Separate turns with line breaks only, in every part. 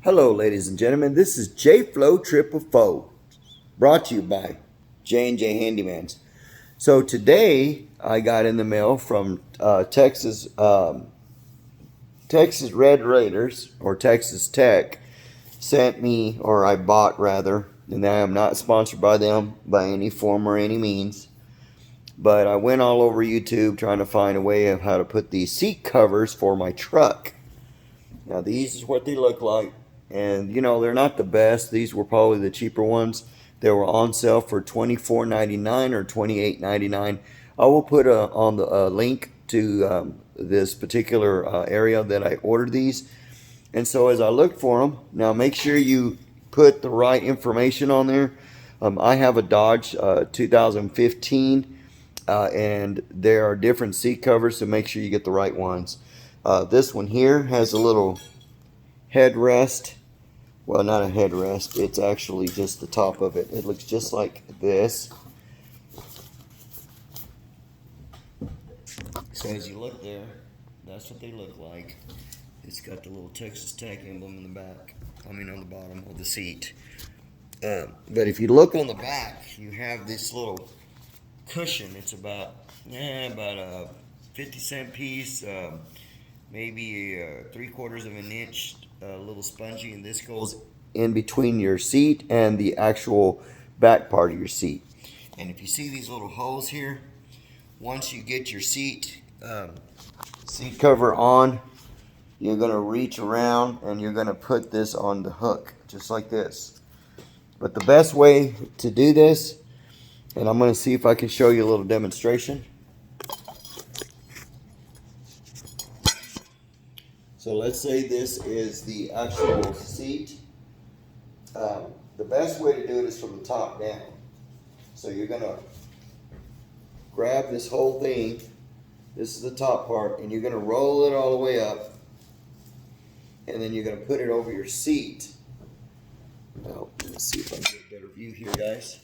Hello, ladies and gentlemen. This is J-Flow Triple Foe, brought to you by J&J Handymans. So today I got in the mail from Texas Red Raiders, or Texas Tech, sent me, or I bought rather, and I am not sponsored by them by any form or any means. But I went all over YouTube trying to find a way of how to put these seat covers for my truck. Now these is what they look like. And they're not the best. These were probably the cheaper ones. They were on sale for $24.99 or $28.99. I will put on the link to this particular area that I ordered these. And so as I look for them, now make sure you put the right information on there. I have a Dodge 2015, and there are different seat covers, so make sure you get the right ones. This one here has a little headrest. Well, not a headrest, it's actually just the top of it. It looks just like this. So as you look there, that's what they look like. It's got the little Texas Tech emblem in the back, on the bottom of the seat. But if you look on the back, you have this little cushion. It's about a 50-cent piece, maybe 3/4 of an inch, a little spongy, and this goes in between your seat and the actual back part of your seat. And if you see these little holes here, once you get your seat cover on, you're going to reach around and you're going to put this on the hook, just like this. But the best way to do this, and I'm going to see if I can show you a little demonstration. So let's say this is the actual seat. The best way to do it is from the top down. So you're going to grab this whole thing. This is the top part, and you're going to roll it all the way up. And then you're going to put it over your seat. Now, let's see if I can get a better view here, guys.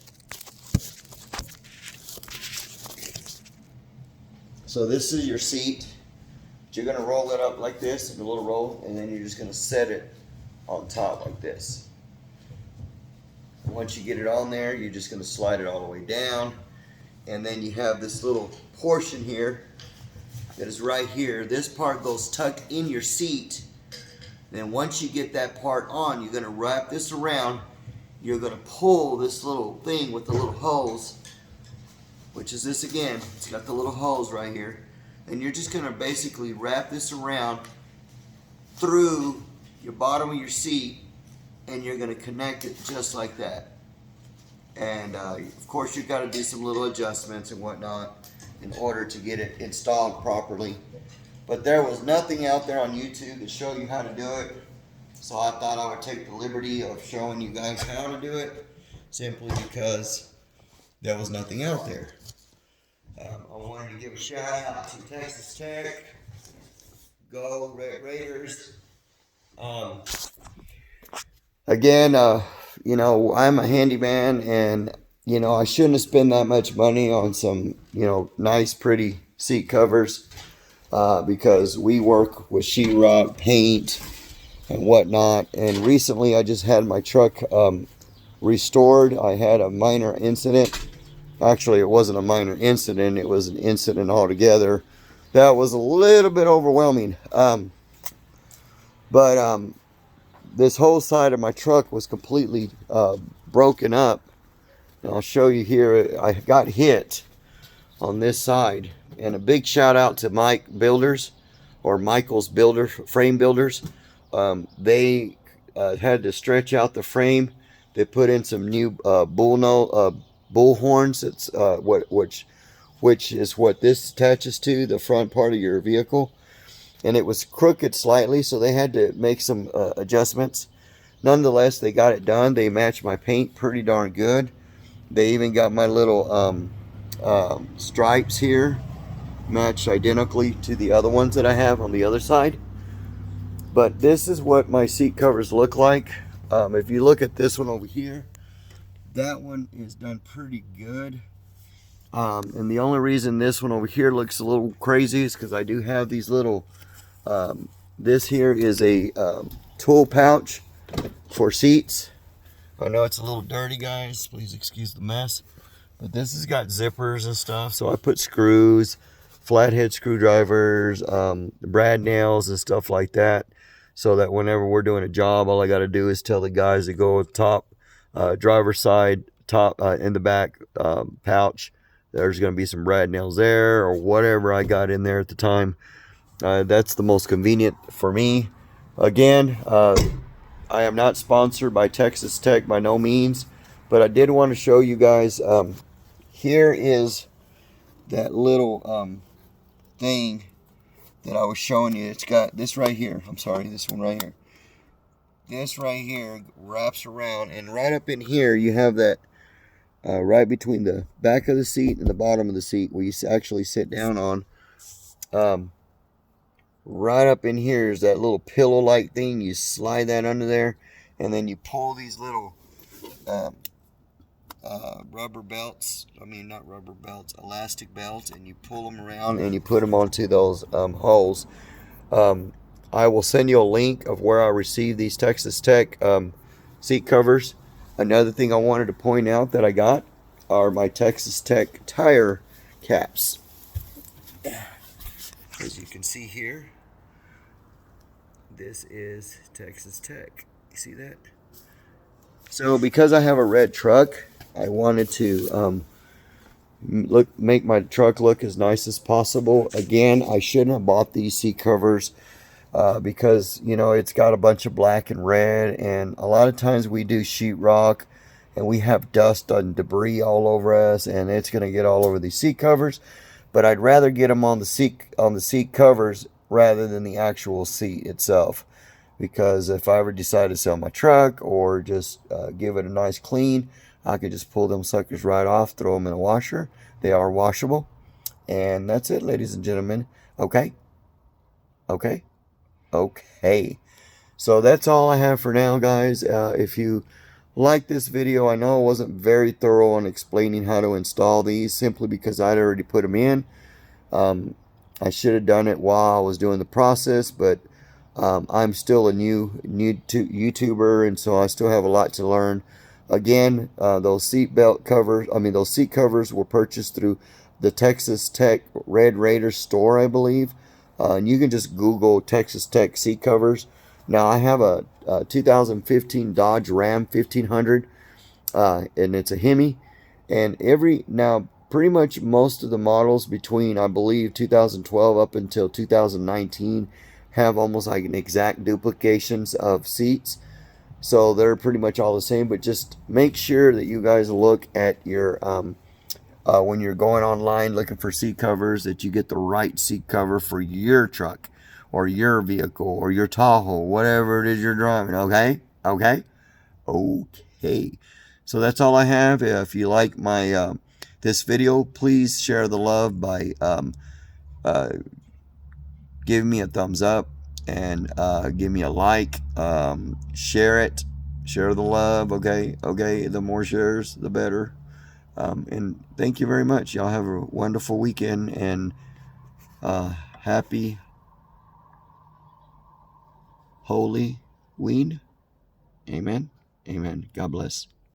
So this is your seat. You're going to roll it up like this in a little roll, and then you're just going to set it on top like this. And once you get it on there, you're just going to slide it all the way down, and then you have this little portion here that is right here. This part goes tucked in your seat. Then once you get that part on, you're going to wrap this around. You're going to pull this little thing with the little holes, which is this again. It's got the little holes right here. And you're just going to basically wrap this around through your bottom of your seat, and you're going to connect it just like that. And of course you've got to do some little adjustments and whatnot in order to get it installed properly. But there was nothing out there on YouTube to show you how to do it. So I thought I would take the liberty of showing you guys how to do it, simply because there was nothing out there. I wanted to give a shout out to Texas Tech. Go Red Raiders. Again, I'm a handyman, and I shouldn't have spent that much money on some nice pretty seat covers, because we work with sheetrock, paint, and whatnot. And recently I just had my truck restored. I had a minor incident. Actually, it wasn't a minor incident. It was an incident altogether. That was a little bit overwhelming. But this whole side of my truck was completely broken up. And I'll show you here. I got hit on this side. And a big shout out to Mike Builders, or Michael's Frame Builders. They had to stretch out the frame. They put in some new bull horns. It's which is what this attaches to, the front part of your vehicle. And it was crooked slightly, so they had to make some adjustments. Nonetheless, they got it done. They matched my paint pretty darn good. They even got my little stripes here matched identically to the other ones that I have on the other side. But this is what my seat covers look like. If you look at this one over here, that one is done pretty good. And the only reason this one over here looks a little crazy is because I do have these little, this here is a tool pouch for seats. I know it's a little dirty, guys. Please excuse the mess. But this has got zippers and stuff. So I put screws, flathead screwdrivers, brad nails and stuff like that. So that whenever we're doing a job, all I got to do is tell the guys to go with top, driver's side, top, in the back pouch. There's going to be some brad nails there or whatever I got in there at the time. That's the most convenient for me. Again, I am not sponsored by Texas Tech by no means, but I did want to show you guys. Here is that little thing that I was showing you. It's got this right here. I'm sorry, this one right here. This right here wraps around, and right up in here you have that right between the back of the seat and the bottom of the seat where you actually sit down on. Right up in here is that little pillow-like thing. You slide that under there, and then you pull these little rubber belts. I mean, not rubber belts, elastic belts, and you pull them around and you put them onto those holes. I will send you a link of where I received these Texas Tech seat covers. Another thing I wanted to point out that I got are my Texas Tech tire caps. As you can see here, this is Texas Tech. You see that? So because I have a red truck, I wanted to make my truck look as nice as possible. Again, I shouldn't have bought these seat covers because, you know, it's got a bunch of black and red, and a lot of times we do sheetrock and we have dust and debris all over us, and it's going to get all over these seat covers. But I'd rather get them on the seat covers rather than the actual seat itself, because if I ever decide to sell my truck or just give it a nice clean, I could just pull them suckers right off, throw them in a washer. They are washable, and that's it, ladies and gentlemen. Okay. So that's all I have for now, guys. If you like this video, I know I wasn't very thorough on explaining how to install these, simply because I'd already put them in. I should have done it while I was doing the process, but I'm still a new YouTuber, and so I still have a lot to learn. Again, those seat covers were purchased through the Texas Tech Red Raider store, I believe. And you can just Google Texas Tech seat covers. Now, I have a 2015 Dodge Ram 1500, and it's a Hemi. And pretty much most of the models between, I believe, 2012 up until 2019 have almost like an exact duplications of seats. So they're pretty much all the same, but just make sure that you guys look at your, when you're going online looking for seat covers, that you get the right seat cover for your truck or your vehicle or your Tahoe, whatever it is you're driving. Okay. So that's all I have. If you like my this video, please share the love by giving me a thumbs up and give me a like. Share it. Share the love. Okay. The more shares, the better. And thank you very much. Y'all have a wonderful weekend, and happy Holy Weed. Amen. God bless.